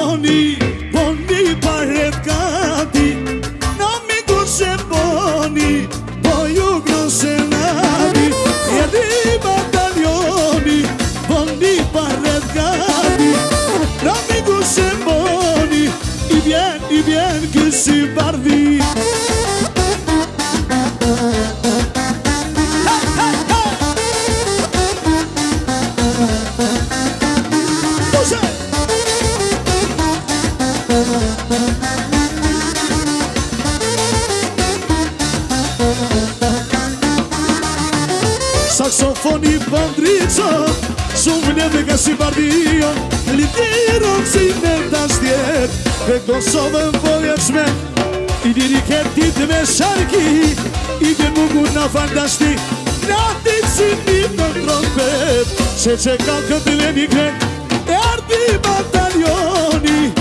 bataljoni, boni paret gati, amiku se boni, po ju grose nati. Jedi bataljoni, boni paret gati, amiku se boni, i vjen kësi bardi. Saxofoni bandrico, shumë neve ka si bardio, litiro si në tasdjet, dhe Kosovën vojeshme, i diriketit me sharki, i dhe mugu na fantasti, natit si një në trompet, se që ka këtë leni kret, e ardi bataljoni,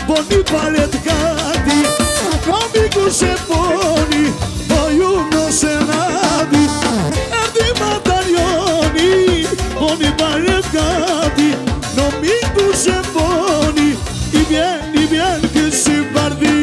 boni palet gati, amiku se boni, po ju në senati. Boni paret gati, amiku se boni, i vjen kësi bardi.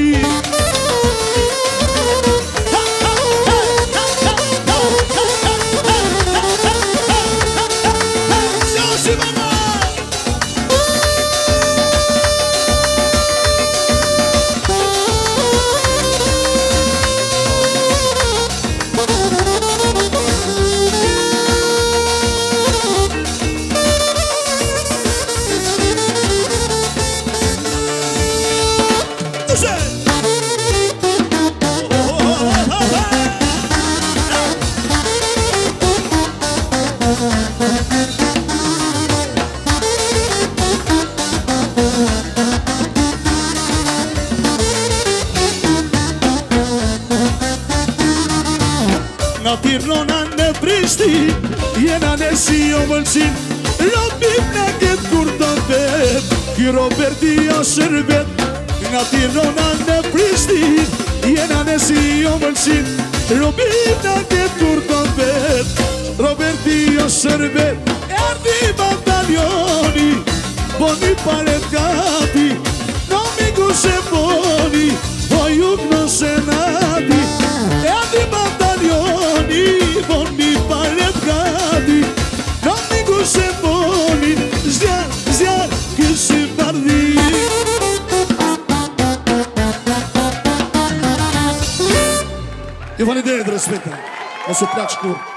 Nga Tirana në Prishtin, jena në si o vëllësin, Robin në këtë kur të vet, ki Roberti o shërbet. Nga Tirana në Prishtin, jena në si o vëllësin, Robin në këtë kur të vet, Roberti o shërbet. E ardi bataljoni, boni palet gati, amiku se boni, po juk në senati. E ardi bataljoni, boni palet gati, amiku se boni, zjar kësi bardi. Ju faleminderit, respekta, mos u plaq kur.